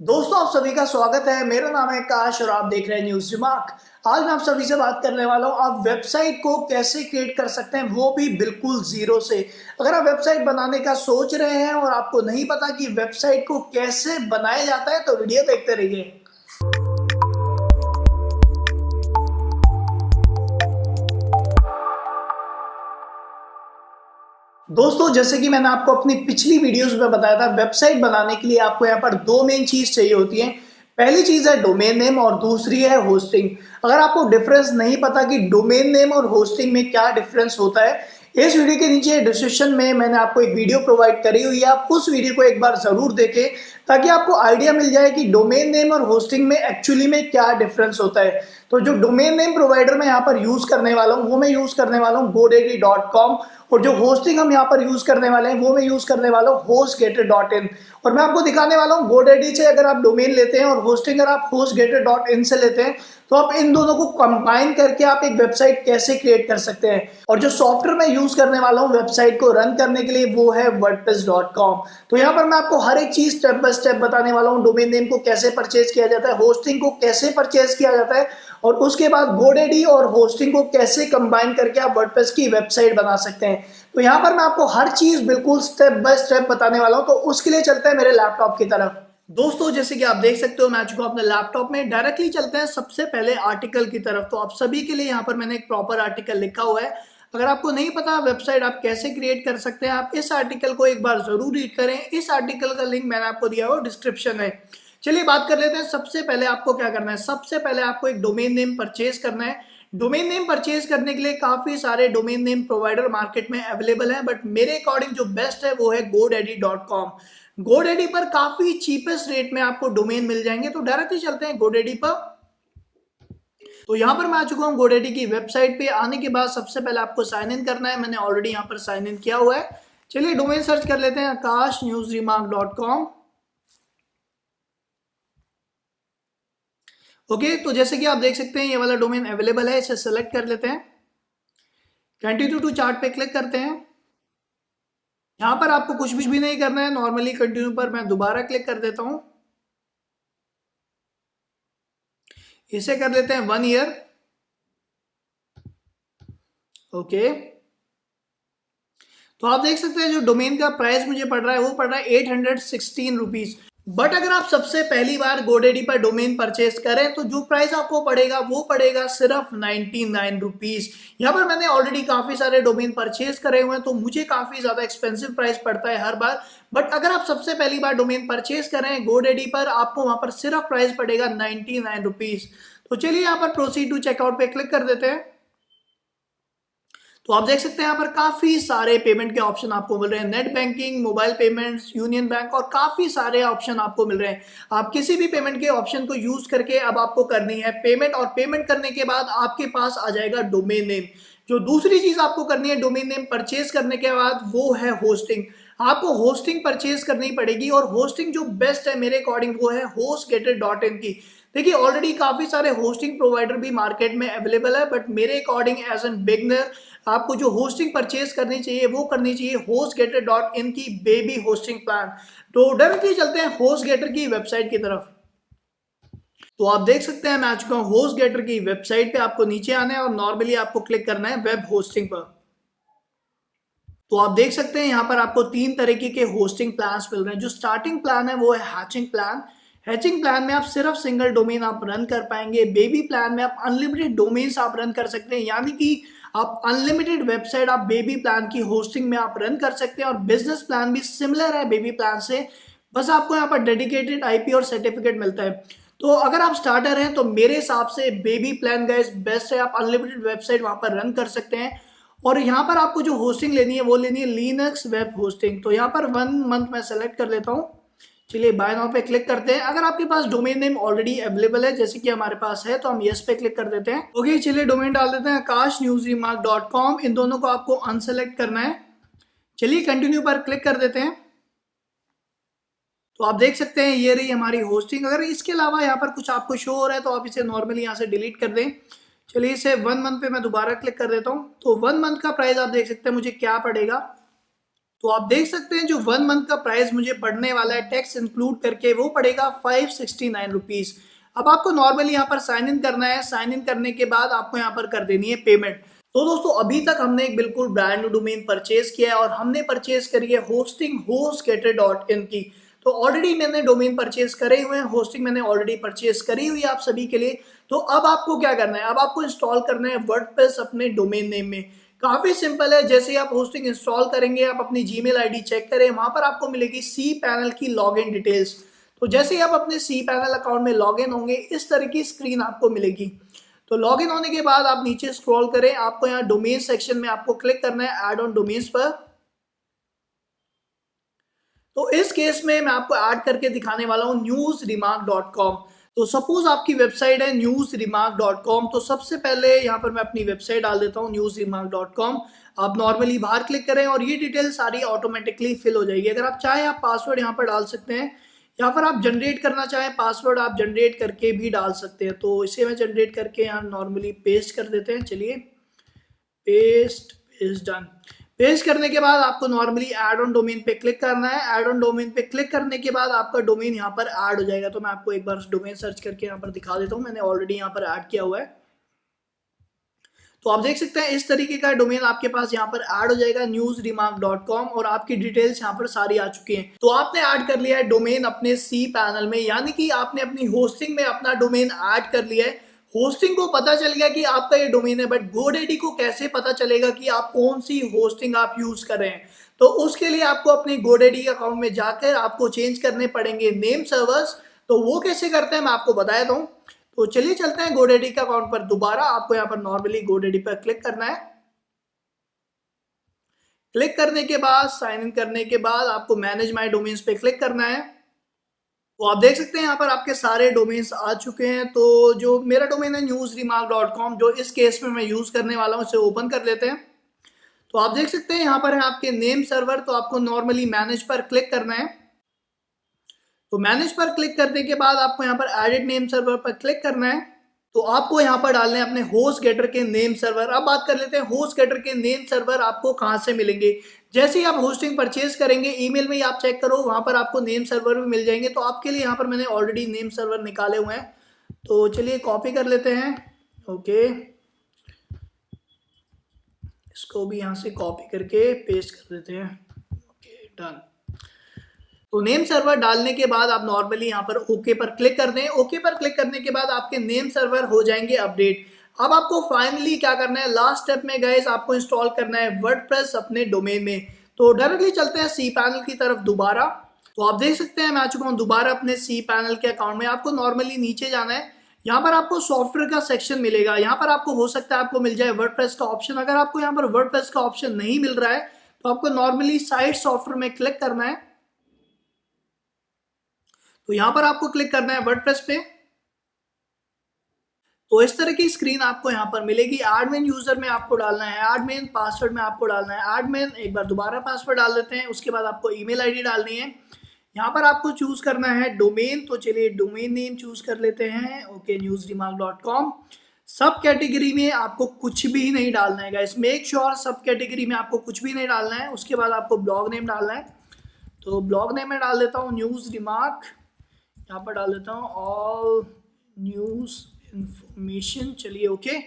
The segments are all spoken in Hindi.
दोस्तों आप सभी का स्वागत है। मेरा नाम है काश और आप देख रहे हैं न्यूज दिमाग। आज मैं आप सभी से बात करने वाला हूं आप वेबसाइट को कैसे क्रिएट कर सकते हैं, वो भी बिल्कुल जीरो से। अगर आप वेबसाइट बनाने का सोच रहे हैं और आपको नहीं पता कि वेबसाइट को कैसे बनाया जाता है तो वीडियो देखते रहिए। दोस्तों जैसे कि मैंने आपको अपनी पिछली वीडियोस में बताया था, वेबसाइट बनाने के लिए आपको यहाँ पर दो मेन चीज चाहिए होती है। पहली चीज है डोमेन नेम और दूसरी है होस्टिंग। अगर आपको डिफरेंस नहीं पता कि डोमेन नेम और होस्टिंग में क्या डिफरेंस होता है, इस वीडियो के नीचे डिस्क्रिप्शन में मैंने आपको एक वीडियो प्रोवाइड करी हुई है, आप उस वीडियो को एक बार जरूर देखें ताकि आपको आइडिया मिल जाए कि डोमेन नेम और होस्टिंग में एक्चुअली में क्या डिफरेंस होता है। तो जो डोमेन नेम प्रोवाइडर मैं यहाँ पर यूज करने वाला हूँ वो मैं यूज करने वाला हूँ godaddy.com, और जो होस्टिंग हम यहाँ पर यूज करने वाले हैं वो मैं यूज करने वाला हूँ hostgator.in। और मैं आपको दिखाने वाला हूँ godaddy से अगर आप डोमेन लेते हैं और होस्टिंग अगर आप hostgator.in से लेते हैं तो आप इन दोनों को कंबाइन करके आप एक वेबसाइट कैसे क्रिएट कर सकते हैं। और जो सॉफ्टवेयर मैं यूज करने वाला हूँ वेबसाइट को रन करने के लिए वो है wordpress.com। तो यहाँ पर मैं आपको हर एक चीज स्टेप बाय स्टेप बताने वाला हूँ। डोमेन नेम को कैसे परचेज किया जाता है, होस्टिंग को कैसे परचेज किया जाता है, और उसके बाद godaddy और होस्टिंग को कैसे कंबाइन करके आप वर्डप्रेस की वेबसाइट बना सकते हैं। तो यहाँ पर मैं आपको हर चीज बिल्कुल स्टेप बाय स्टेप बताने वाला हूँ। तो उसके लिए चलते हैं मेरे लैपटॉप की तरफ। दोस्तों जैसे कि आप देख सकते हो मैं आ चुका हूं अपने लैपटॉप में। डायरेक्टली चलते हैं सबसे पहले आर्टिकल की तरफ। तो आप सभी के लिए यहाँ पर मैंने एक प्रॉपर आर्टिकल लिखा हुआ है। अगर आपको नहीं पता वेबसाइट आप कैसे क्रिएट कर सकते हैं, आप इस आर्टिकल को एक बार जरूर रीड करें। इस आर्टिकल का लिंक मैंने आपको दिया हुआ डिस्क्रिप्शन में। चलिए बात कर लेते हैं। सबसे पहले आपको क्या करना है, सबसे पहले आपको एक डोमेन नेम परचेज करना है। डोमेन नेम परचेज करने के लिए काफी सारे डोमेन नेम प्रोवाइडर मार्केट में अवेलेबल हैं, बट मेरे अकॉर्डिंग जो बेस्ट है वो है godaddy.com। godaddy पर काफी चीपेस्ट रेट में आपको डोमेन मिल जाएंगे। तो डायरेक्टली चलते हैं godaddy पर। तो यहाँ पर मैं आ चुका हूँ godaddy की वेबसाइट पे। आने के बाद सबसे पहले आपको साइन इन करना है। मैंने ऑलरेडी यहाँ पर साइन इन किया हुआ है। चलिए डोमेन सर्च कर लेते हैं akashnewsremark.com। ओके, तो जैसे कि आप देख सकते हैं ये वाला डोमेन अवेलेबल है, इसे सेलेक्ट कर लेते हैं। कंटिन्यू टू चार्ट पे क्लिक करते हैं। यहां पर आपको कुछ भी नहीं करना है, नॉर्मली कंटिन्यू पर मैं दोबारा क्लिक कर देता हूं। इसे कर लेते हैं 1 ईयर। ओके, तो आप देख सकते हैं जो डोमेन का प्राइस मुझे पड़ रहा है वो पड़ रहा है 816 रुपीज। बट अगर आप सबसे पहली बार godaddy पर डोमेन परचेस करें तो जो प्राइस आपको पड़ेगा वो पड़ेगा सिर्फ 99 रुपीज। यहाँ पर मैंने ऑलरेडी काफी सारे डोमेन परचेस करे हुए हैं तो मुझे काफी ज्यादा एक्सपेंसिव प्राइस पड़ता है हर बार। बट अगर आप सबसे पहली बार डोमेन परचेस करें godaddy पर, आपको वहां पर सिर्फ प्राइस पड़ेगा 99 रुपीज। तो चलिए यहाँ पर प्रोसीड टू चेकआउट पे क्लिक कर देते हैं। तो आप देख सकते हैं यहाँ पर काफी सारे पेमेंट के ऑप्शन आपको मिल रहे हैं, net banking, mobile payments, union bank, और काफी सारे ऑप्शन आपको मिल रहे हैं। आप किसी भी पेमेंट के ऑप्शन को यूज करके अब आपको करनी है पेमेंट, और पेमेंट करने के बाद आपके पास आ जाएगा डोमेन नेम। जो दूसरी चीज आपको करनी है डोमेन नेम परचेज करने के बाद वो है होस्टिंग। आपको होस्टिंग परचेज करनी पड़ेगी, और होस्टिंग जो बेस्ट है मेरे अकॉर्डिंग वो है hostgator.in की। देखिए ऑलरेडी काफी सारे होस्टिंग प्रोवाइडर भी मार्केट में अवेलेबल है, बट मेरे अकॉर्डिंग एज एन बिगनर आपको जो होस्टिंग परचेज करनी चाहिए वो करनी चाहिए hostgator.in की बेबी होस्टिंग प्लान। तो डायरेक्टली चलते हैं hostgator की वेबसाइट की तरफ। तो आप देख सकते हैं मैं आ चुका हूं hostgator की वेबसाइट पे। आपको नीचे आना है और नॉर्मली आपको क्लिक करना है वेब होस्टिंग पर। तो आप देख सकते हैं यहाँ पर आपको 3 तरीके के होस्टिंग प्लान्स मिल रहे हैं। जो स्टार्टिंग प्लान है वो है हैचिंग प्लान। हैचिंग प्लान में आप सिर्फ सिंगल डोमेन आप रन कर पाएंगे। बेबी प्लान में आप अनलिमिटेड डोमेन्स आप रन कर सकते हैं, यानी कि आप अनलिमिटेड वेबसाइट आप बेबी प्लान की होस्टिंग में आप रन कर सकते हैं। और बिजनेस प्लान भी सिमिलर है बेबी प्लान से, बस आपको यहाँ पर डेडिकेटेड आईपी और सर्टिफिकेट मिलता है। तो अगर आप स्टार्टर हैं तो मेरे हिसाब से बेबी प्लान गाइस बेस्ट है। आप अनलिमिटेड वेबसाइट वहां पर रन कर सकते हैं। और यहाँ पर आपको जो होस्टिंग लेनी है वो लेनी है लिनक्स वेब होस्टिंग। तो यहाँ पर 1 मंथ मैं सेलेक्ट कर लेता हूँ। चलिए बाय नाउ पे क्लिक करते हैं। अगर आपके पास डोमेन नेम ऑलरेडी अवेलेबल है जैसे कि हमारे पास है तो हम यस पे क्लिक कर देते हैं। ओके चलिए डोमेन डाल देते हैं akashnewsremark.com। इन दोनों को आपको अनसेलेक्ट करना है। चलिए कंटिन्यू पर क्लिक कर देते हैं। तो आप देख सकते हैं ये रही हमारी होस्टिंग। अगर इसके अलावा यहाँ पर कुछ आपको शो हो रहा है तो आप इसे नॉर्मली यहाँ से डिलीट कर दें। चलिए इसे 1 मंथ पे मैं दोबारा क्लिक कर देता हूँ। तो 1 मंथ का प्राइस आप देख सकते हैं मुझे क्या पड़ेगा। तो आप देख सकते हैं जो 1 मंथ का प्राइस मुझे पड़ने वाला है टैक्स इंक्लूड करके, वो पड़ेगा 569 रुपीज। अब आपको नॉर्मली यहाँ पर साइन इन करना है। साइन इन करने के बाद आपको यहाँ पर कर देनी है पेमेंट। तो दोस्तों अभी तक हमने एक बिल्कुल ब्रांड न्यू डोमेन परचेज किया है और हमने परचेज करी है होस्टिंग hostgator.in की। तो ऑलरेडी मैंने डोमेन परचेज करे हुए हैं, होस्टिंग मैंने ऑलरेडी परचेज करी हुई है आप सभी के लिए। तो अब आपको क्या करना है, अब आपको इंस्टॉल करना है वर्डप्रेस अपने डोमेन नेम में। काफी सिंपल है। जैसे ही आप होस्टिंग इंस्टॉल करेंगे, आप अपनी जीमेल आईडी चेक करें, वहां पर आपको मिलेगी सी पैनल की लॉगिन डिटेल्स। तो जैसे ही आप अपने सी पैनल अकाउंट में लॉगिन होंगे, इस तरह की स्क्रीन आपको मिलेगी। तो लॉगिन होने के बाद आप नीचे स्क्रॉल करें, आपको यहाँ डोमेन सेक्शन में आपको क्लिक करना है ऐड ऑन डोमेन्स पर। तो इस केस में मैं आपको ऐड करके दिखाने वाला हूँ newsremark.com। तो सपोज आपकी वेबसाइट है newsremark.com, तो सबसे पहले यहाँ पर मैं अपनी वेबसाइट डाल देता हूँ newsremark.com। आप नॉर्मली बाहर क्लिक करें और ये डिटेल सारी ऑटोमेटिकली फिल हो जाएगी। अगर आप चाहें आप पासवर्ड यहाँ पर डाल सकते हैं, या फिर आप जनरेट करना चाहें पासवर्ड, आप जनरेट करके भी डाल सकते हैं। तो इसे मैं जनरेट करके यहाँ नॉर्मली पेस्ट कर देते हैं। चलिए पेस्ट इज डन। पेस्ट करने के बाद आपको नॉर्मली ऐड ऑन डोमेन पे क्लिक करना है। ऐड ऑन डोमेन पे क्लिक करने के बाद आपका डोमेन यहाँ पर ऐड हो जाएगा। तो मैं आपको एक बार डोमेन सर्च करके यहाँ पर दिखा देता हूँ, मैंने ऑलरेडी यहाँ पर ऐड किया हुआ है। तो आप देख सकते हैं इस तरीके का डोमेन आपके पास यहाँ पर ऐड हो जाएगा newsremark.com, और आपकी डिटेल्स यहाँ पर सारी आ चुकी हैं। तो आपने ऐड कर लिया है डोमेन अपने सी पैनल में, यानी कि आपने अपनी होस्टिंग में अपना डोमेन ऐड कर लिया है। होस्टिंग को पता चल गया कि आपका ये डोमेन है, बट GoDaddy को कैसे पता चलेगा कि आप कौन सी होस्टिंग आप यूज कर रहे हैं? तो उसके लिए आपको अपने GoDaddy अकाउंट में जाकर आपको चेंज करने पड़ेंगे नेम सर्वर्स। तो वो कैसे करते हैं मैं आपको बता देता हूँ। तो चलिए चलते हैं GoDaddy के अकाउंट पर दोबारा। आपको यहाँ पर नॉर्मली GoDaddy पर क्लिक करना है। क्लिक करने के बाद साइन इन करने के बाद आपको मैनेज माय डोमेन्स पे क्लिक करना है। तो आप देख सकते हैं यहाँ पर आपके सारे डोमेन्स आ चुके हैं। तो जो मेरा डोमेन है newsremark.com, जो इस केस में मैं यूज करने वाला हूँ, इसे ओपन कर लेते हैं। तो आप देख सकते हैं यहाँ पर है आपके नेम सर्वर। तो आपको नॉर्मली मैनेज पर क्लिक करना है। तो मैनेज पर क्लिक करने के बाद आपको यहाँ पर एडिट नेम सर्वर पर क्लिक करना है। तो आपको यहाँ पर डालने हैं अपने HostGator के नेम सर्वर। अब बात कर लेते हैं HostGator के नेम सर्वर आपको कहाँ से मिलेंगे। जैसे ही आप होस्टिंग परचेज करेंगे, ईमेल में ही आप चेक करो, वहां पर आपको नेम सर्वर भी मिल जाएंगे। तो आपके लिए यहाँ पर मैंने ऑलरेडी नेम सर्वर निकाले हुए हैं। तो चलिए कॉपी कर लेते हैं। ओके, इसको भी यहाँ से कॉपी करके पेस्ट कर देते हैं। Okay done. तो नेम सर्वर डालने के बाद आप नॉर्मली यहाँ पर ओके पर क्लिक कर दें। ओके पर क्लिक करने के बाद आपके नेम सर्वर हो जाएंगे अपडेट। अब आपको फाइनली क्या करना है, लास्ट स्टेप में गाइस आपको इंस्टॉल करना है वर्डप्रेस अपने डोमेन में। तो डायरेक्टली चलते हैं सी पैनल की तरफ दोबारा। तो आप देख सकते हैं मैं आ चुका हूँ दोबारा अपने सी पैनल के अकाउंट में। आपको नॉर्मली नीचे जाना है, यहाँ पर आपको सॉफ्टवेयर का सेक्शन मिलेगा। यहाँ पर आपको हो सकता है आपको मिल जाए वर्डप्रेस का ऑप्शन। अगर आपको यहाँ पर वर्डप्रेस का ऑप्शन नहीं मिल रहा है तो आपको नॉर्मली साइट सॉफ्टवेयर में क्लिक करना है। तो यहां पर आपको क्लिक करना है वर्डप्रेस पे। तो इस तरह की स्क्रीन आपको यहां पर मिलेगी। एडमिन यूजर में आपको डालना है एडमिन, पासवर्ड में आपको डालना है एडमिन। एक बार दोबारा पासवर्ड डाल देते हैं। उसके बाद आपको ईमेल आईडी डालनी है। यहाँ पर आपको चूज करना है डोमेन। तो चलिए डोमेन नेम चूज कर लेते हैं। Okay newsremark.com। सब कैटेगरी में आपको कुछ भी नहीं डालना है गाइस, मेक श्योर सब कैटेगरी में आपको कुछ भी नहीं डालना है। उसके बाद आपको ब्लॉग नेम डालना है। तो ब्लॉग नेम में डाल देता हूँ न्यूज रिमार्क। यहाँ पर डाल देता हूँ ऑल न्यूज इंफॉर्मेशन। चलिए ओके।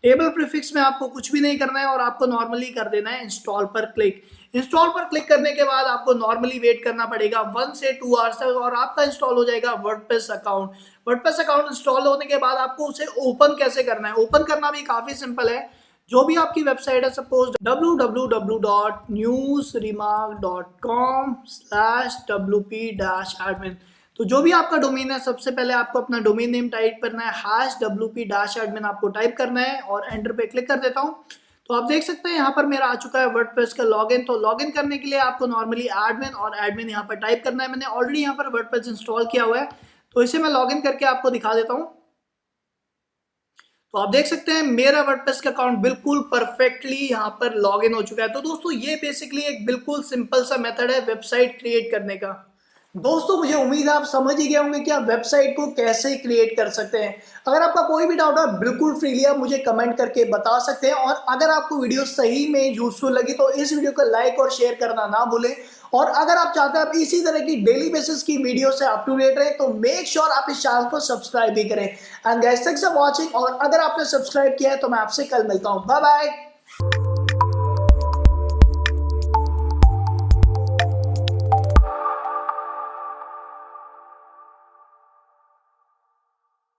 टेबल प्रीफिक्स में आपको कुछ भी नहीं करना है और आपको नॉर्मली कर देना है इंस्टॉल पर क्लिक। इंस्टॉल पर क्लिक करने के बाद आपको नॉर्मली वेट करना पड़ेगा 1 से 2 आवर्स तक, और आपका इंस्टॉल हो जाएगा WordPress account. WordPress account install होने के बाद आपको उसे ओपन कैसे करना है, ओपन करना भी काफी सिंपल है। जो भी आपकी वेबसाइट है, सपोज www.newsremark.com/wp-admin, तो जो भी आपका डोमेन है, सबसे पहले आपको अपना डोमेन नेम टाइप करना है, #wp-admin आपको टाइप करना है और एंटर पे क्लिक कर देता हूं। तो आप देख सकते हैं यहाँ पर मेरा आ चुका है वर्डप्रेस का लॉगिन। तो लॉगिन करने के लिए आपको नॉर्मली एडमिन और एडमिन यहाँ पर टाइप करना है। मैंने ऑलरेडी यहाँ पर वर्डप्रेस इंस्टॉल किया हुआ है, तो इसे मैं लॉगिन करके आपको दिखा देता हूँ। तो आप देख सकते हैं मेरा वर्डप्रेस का अकाउंट बिल्कुल परफेक्टली यहाँ पर लॉगिन हो चुका है। तो दोस्तों ये बेसिकली एक बिल्कुल सिंपल सा मेथड है वेबसाइट क्रिएट करने का। दोस्तों मुझे उम्मीद है आप समझ ही गए होंगे कि आप वेबसाइट को कैसे क्रिएट कर सकते हैं। अगर आपका कोई भी डाउट है बिल्कुल फ्रीली आप मुझे कमेंट करके बता सकते हैं, और अगर आपको वीडियो सही में यूजफुल लगी तो इस वीडियो को लाइक और शेयर करना ना भूलें। और अगर आप चाहते हैं आप इसी तरह की डेली बेसिस की वीडियो से अप टू डेट रहे तो मेक श्योर आप इस चैनल को सब्सक्राइब भी करें। And guys thanks for watching, और अगर आपने सब्सक्राइब किया है तो मैं आपसे कल मिलता हूं। Bye bye.